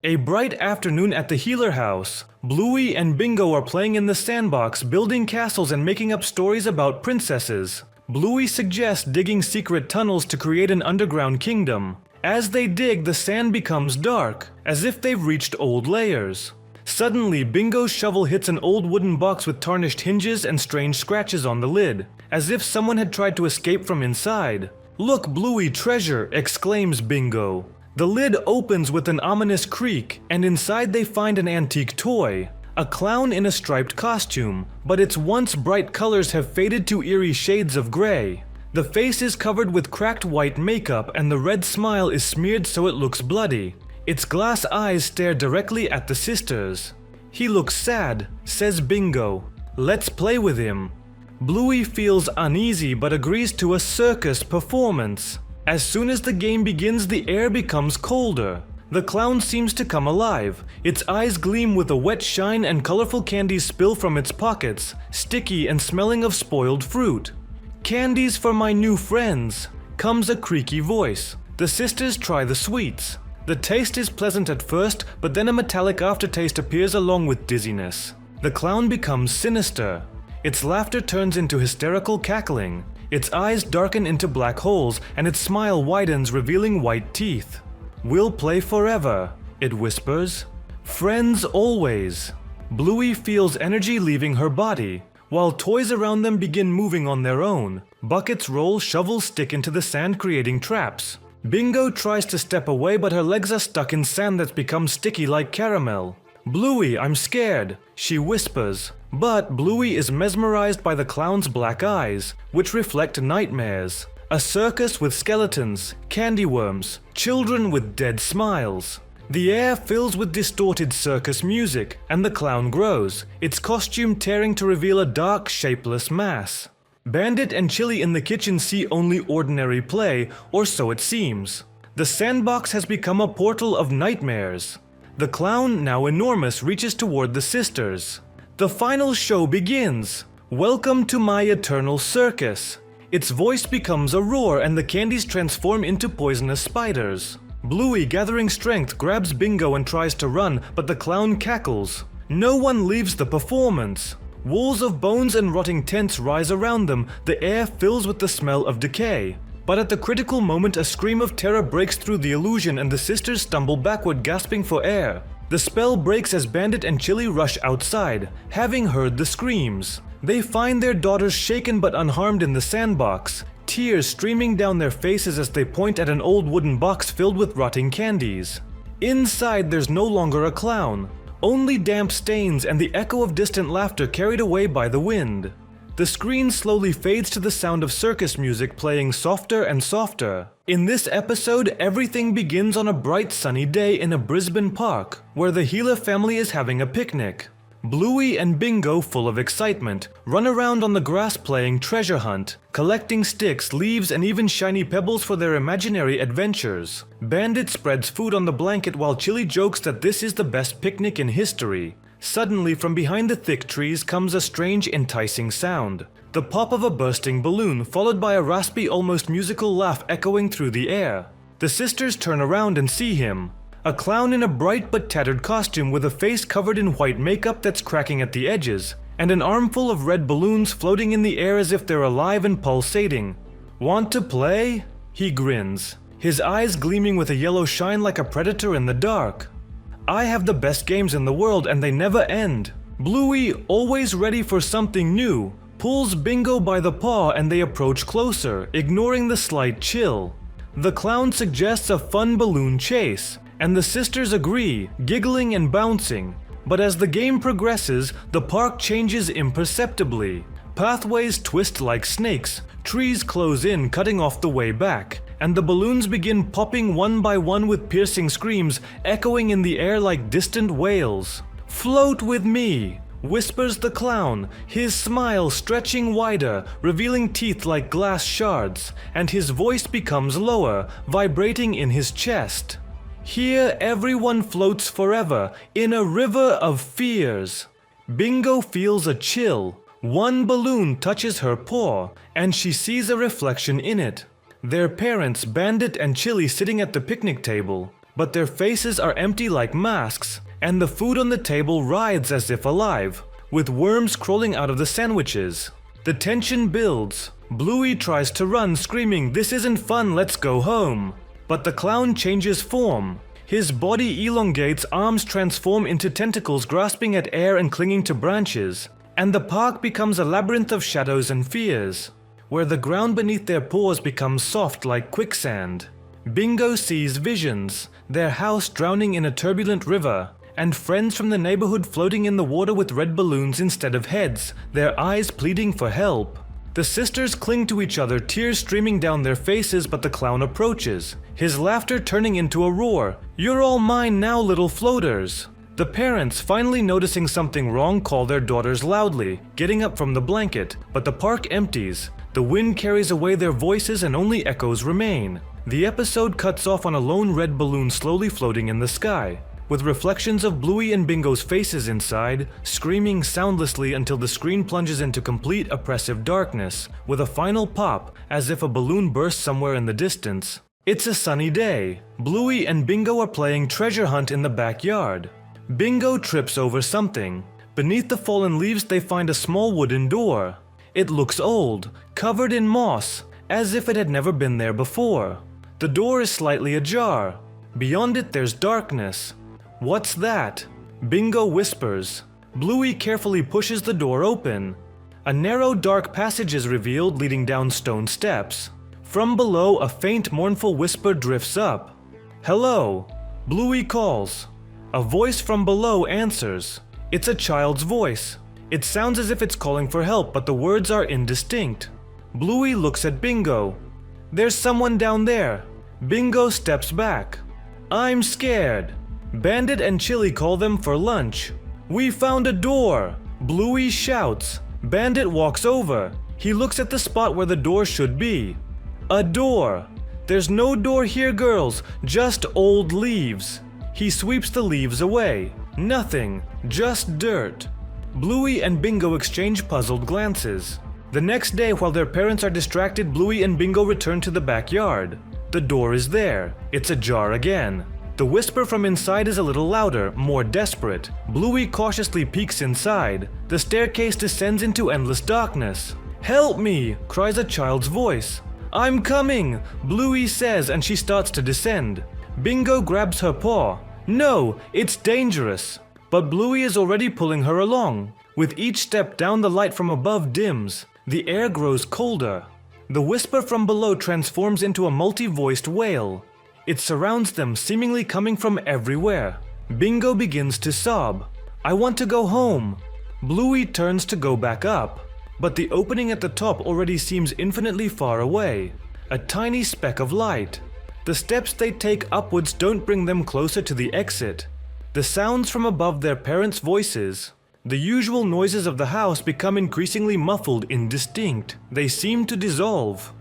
A bright afternoon at the Healer House. Bluey and Bingo are playing in the Sandbox, building castles and making up stories about princesses. Bluey suggests digging secret tunnels to create an underground kingdom. As they dig, the sand becomes dark, as if they've reached old layers. Suddenly, Bingo's shovel hits an old wooden box with tarnished hinges and strange scratches on the lid, as if someone had tried to escape from inside. "Look, Bluey, treasure!" exclaims Bingo. The lid opens with an ominous creak, and inside they find an antique toy. A clown in a striped costume, but its once bright colors have faded to eerie shades of gray. The face is covered with cracked white makeup and the red smile is smeared so it looks bloody. Its glass eyes stare directly at the sisters. "He looks sad," says Bingo. "Let's play with him." Bluey feels uneasy but agrees to a circus performance. As soon as the game begins, the air becomes colder. The clown seems to come alive. Its eyes gleam with a wet shine and colorful candies spill from its pockets, sticky and smelling of spoiled fruit. "Candies for my new friends," comes a creaky voice. The sisters try the sweets. The taste is pleasant at first, but then a metallic aftertaste appears along with dizziness. The clown becomes sinister. Its laughter turns into hysterical cackling. Its eyes darken into black holes, and its smile widens, revealing white teeth. "We'll play forever," it whispers. "Friends always." Bluey feels energy leaving her body, while toys around them begin moving on their own. Buckets roll, shovels stick into the sand, creating traps. Bingo tries to step away, but her legs are stuck in sand that's become sticky like caramel. "Bluey, I'm scared," she whispers. But Bluey is mesmerized by the clown's black eyes, which reflect nightmares. A circus with skeletons, candy worms, children with dead smiles. The air fills with distorted circus music, and the clown grows, its costume tearing to reveal a dark, shapeless mass. Bandit and Chili in the kitchen see only ordinary play, or so it seems. The Sandbox has become a portal of nightmares. The clown, now enormous, reaches toward the sisters. The final show begins. "Welcome to my eternal circus." Its voice becomes a roar and the candies transform into poisonous spiders. Bluey, gathering strength, grabs Bingo and tries to run, but the clown cackles. No one leaves the performance. Walls of bones and rotting tents rise around them, the air fills with the smell of decay. But at the critical moment, a scream of terror breaks through the illusion and the sisters stumble backward, gasping for air. The spell breaks as Bandit and Chili rush outside, having heard the screams. They find their daughters shaken but unharmed in the Sandbox, tears streaming down their faces as they point at an old wooden box filled with rotting candies. Inside, there's no longer a clown, only damp stains and the echo of distant laughter carried away by the wind. The screen slowly fades to the sound of circus music playing softer and softer. In this episode, everything begins on a bright sunny day in a Brisbane park, where the Healer family is having a picnic. Bluey and Bingo, full of excitement, run around on the grass playing treasure hunt, collecting sticks, leaves, and even shiny pebbles for their imaginary adventures. Bandit spreads food on the blanket while Chili jokes that this is the best picnic in history. Suddenly, from behind the thick trees comes a strange, enticing sound. The pop of a bursting balloon, followed by a raspy, almost musical laugh echoing through the air. The sisters turn around and see him. A clown in a bright but tattered costume with a face covered in white makeup that's cracking at the edges, and an armful of red balloons floating in the air as if they're alive and pulsating. "Want to play?" He grins, his eyes gleaming with a yellow shine like a predator in the dark. "I have the best games in the world and they never end." Bluey, always ready for something new, pulls Bingo by the paw and they approach closer, ignoring the slight chill. The clown suggests a fun balloon chase, and the sisters agree, giggling and bouncing. But as the game progresses, the park changes imperceptibly. Pathways twist like snakes, trees close in, cutting off the way back, and the balloons begin popping one by one with piercing screams echoing in the air like distant wails. "Float with me," whispers the clown, his smile stretching wider, revealing teeth like glass shards, and his voice becomes lower, vibrating in his chest. "Here everyone floats forever, in a river of fears." Bingo feels a chill. One balloon touches her paw, and she sees a reflection in it. Their parents, Bandit and Chili, sitting at the picnic table. but their faces are empty like masks, and the food on the table writhes as if alive, with worms crawling out of the sandwiches. The tension builds. Bluey tries to run, screaming, "This isn't fun, let's go home." But the clown changes form. His body elongates, arms transform into tentacles grasping at air and clinging to branches, and the park becomes a labyrinth of shadows and fears, where the ground beneath their paws becomes soft like quicksand. Bingo sees visions, their house drowning in a turbulent river, and friends from the neighborhood floating in the water with red balloons instead of heads, their eyes pleading for help. The sisters cling to each other, tears streaming down their faces, but the clown approaches, his laughter turning into a roar. "You're all mine now, little floaters." The parents, finally noticing something wrong, call their daughters loudly, getting up from the blanket, but the park empties. The wind carries away their voices and only echoes remain. The episode cuts off on a lone red balloon slowly floating in the sky, with reflections of Bluey and Bingo's faces inside, screaming soundlessly until the screen plunges into complete oppressive darkness, with a final pop, as if a balloon bursts somewhere in the distance. It's a sunny day. Bluey and Bingo are playing treasure hunt in the backyard. Bingo trips over something. Beneath the fallen leaves they find a small wooden door. It looks old, covered in moss, as if it had never been there before. The door is slightly ajar. Beyond it there's darkness. "What's that?" Bingo whispers. Bluey carefully pushes the door open. A narrow dark passage is revealed leading down stone steps. From below, a faint mournful whisper drifts up. "Hello," Bluey calls. A voice from below answers. It's a child's voice. It sounds as if it's calling for help, but the words are indistinct. Bluey looks at Bingo. "There's someone down there." Bingo steps back. "I'm scared." Bandit and Chili call them for lunch. "We found a door," Bluey shouts. Bandit walks over. He looks at the spot where the door should be. A door. "There's no door here, girls, just old leaves." He sweeps the leaves away. Nothing, just dirt. Bluey and Bingo exchange puzzled glances. The next day, while their parents are distracted, Bluey and Bingo return to the backyard. The door is there. It's ajar again. The whisper from inside is a little louder, more desperate. Bluey cautiously peeks inside. The staircase descends into endless darkness. "Help me!" cries a child's voice. "I'm coming!" Bluey says, and she starts to descend. Bingo grabs her paw. "No, it's dangerous!" But Bluey is already pulling her along. With each step down, the light from above dims. The air grows colder. The whisper from below transforms into a multi-voiced wail. It surrounds them, seemingly coming from everywhere. Bingo begins to sob. "I want to go home." Bluey turns to go back up, but the opening at the top already seems infinitely far away. A tiny speck of light. The steps they take upwards don't bring them closer to the exit. The sounds from above their parents' voices, the usual noises of the house, become increasingly muffled, indistinct. They seem to dissolve.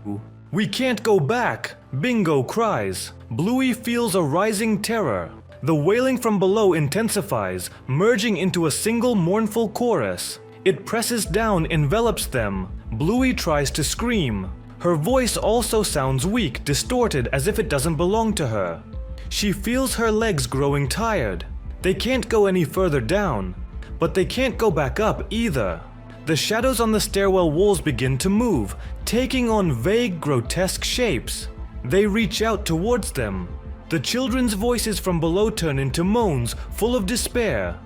"We can't go back!" Bingo cries. Bluey feels a rising terror. The wailing from below intensifies, merging into a single mournful chorus. It presses down, envelops them. Bluey tries to scream. Her voice also sounds weak, distorted, as if it doesn't belong to her. She feels her legs growing tired. They can't go any further down, but they can't go back up either. The shadows on the stairwell walls begin to move, taking on vague, grotesque shapes. They reach out towards them. The children's voices from below turn into moans, full of despair.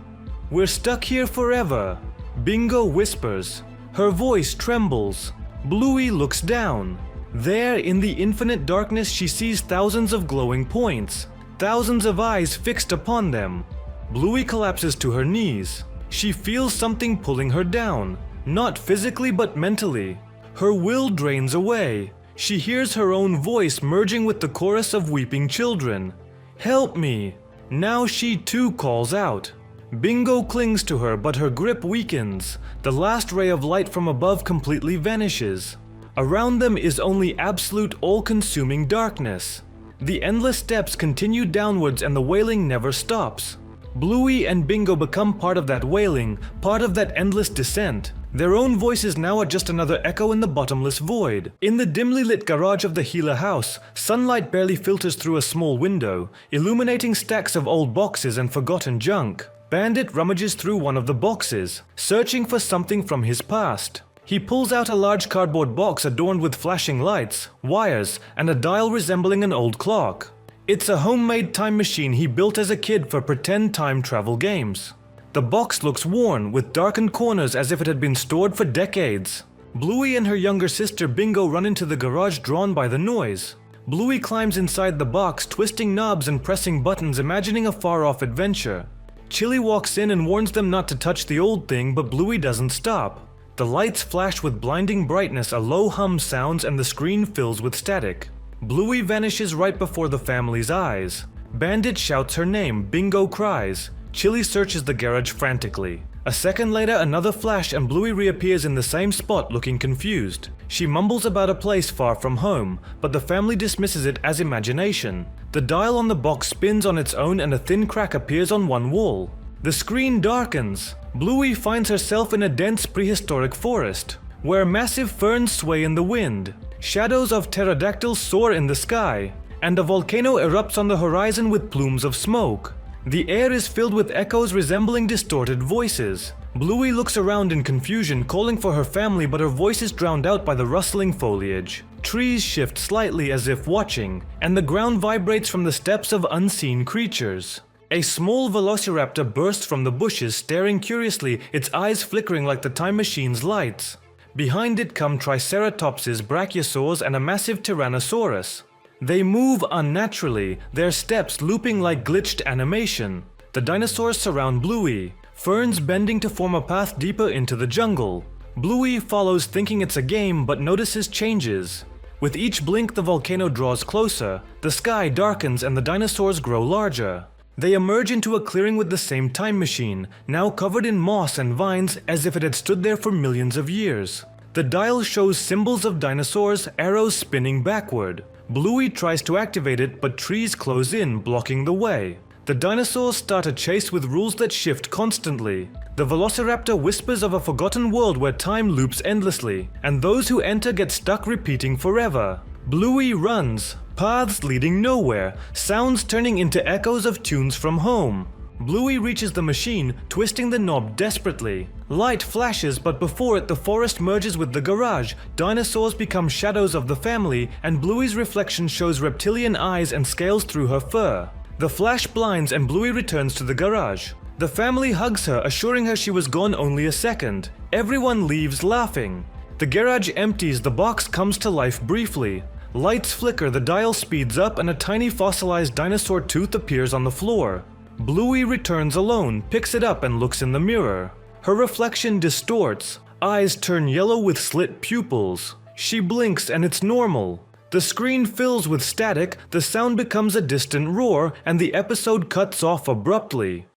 "We're stuck here forever," Bingo whispers. Her voice trembles. Bluey looks down. There, in the infinite darkness, she sees thousands of glowing points, thousands of eyes fixed upon them. Bluey collapses to her knees. She feels something pulling her down, not physically but mentally. Her will drains away. She hears her own voice merging with the chorus of weeping children. "Help me!" Now she too calls out. Bingo clings to her, but her grip weakens. The last ray of light from above completely vanishes. Around them is only absolute, all-consuming darkness. The endless steps continue downwards and the wailing never stops. Bluey and Bingo become part of that wailing, part of that endless descent. Their own voices now are just another echo in the bottomless void. In the dimly lit garage of the healer house, sunlight barely filters through a small window, illuminating stacks of old boxes and forgotten junk. Bandit rummages through one of the boxes, searching for something from his past. He pulls out a large cardboard box adorned with flashing lights, wires, and a dial resembling an old clock. It's a homemade time machine he built as a kid for pretend time travel games. The box looks worn, with darkened corners as if it had been stored for decades. Bluey and her younger sister Bingo run into the garage drawn by the noise. Bluey climbs inside the box, twisting knobs and pressing buttons, imagining a far-off adventure. Chili walks in and warns them not to touch the old thing, but Bluey doesn't stop. The lights flash with blinding brightness, a low hum sounds, and the screen fills with static. Bluey vanishes right before the family's eyes. Bandit shouts her name, Bingo cries. Chili searches the garage frantically. A second later, another flash and Bluey reappears in the same spot looking confused. She mumbles about a place far from home, but the family dismisses it as imagination. The dial on the box spins on its own and a thin crack appears on one wall. The screen darkens. Bluey finds herself in a dense prehistoric forest, where massive ferns sway in the wind. Shadows of pterodactyls soar in the sky, and a volcano erupts on the horizon with plumes of smoke. The air is filled with echoes resembling distorted voices. Bluey looks around in confusion, calling for her family, but her voice is drowned out by the rustling foliage. Trees shift slightly as if watching, and the ground vibrates from the steps of unseen creatures. A small velociraptor bursts from the bushes, staring curiously, its eyes flickering like the time machine's lights. Behind it come triceratopses, brachiosaurs, and a massive tyrannosaurus. They move unnaturally, their steps looping like glitched animation. The dinosaurs surround Bluey, ferns bending to form a path deeper into the jungle. Bluey follows, thinking it's a game, but notices changes. With each blink, the volcano draws closer, the sky darkens, and the dinosaurs grow larger. They emerge into a clearing with the same time machine, now covered in moss and vines as if it had stood there for millions of years. The dial shows symbols of dinosaurs, arrows spinning backward. Bluey tries to activate it, but trees close in, blocking the way. The dinosaurs start a chase with rules that shift constantly. The velociraptor whispers of a forgotten world where time loops endlessly, and those who enter get stuck repeating forever. Bluey runs, paths leading nowhere, sounds turning into echoes of tunes from home. Bluey reaches the machine, twisting the knob desperately. Light flashes, but before it, the forest merges with the garage. Dinosaurs become shadows of the family, and Bluey's reflection shows reptilian eyes and scales through her fur. The flash blinds and Bluey returns to the garage. The family hugs her, assuring her she was gone only a second. Everyone leaves laughing. The garage empties, the box comes to life briefly. Lights flicker, the dial speeds up, and a tiny fossilized dinosaur tooth appears on the floor. Bluey returns alone, picks it up and looks in the mirror. Her reflection distorts, eyes turn yellow with slit pupils. She blinks and it's normal. The screen fills with static, the sound becomes a distant roar, and the episode cuts off abruptly.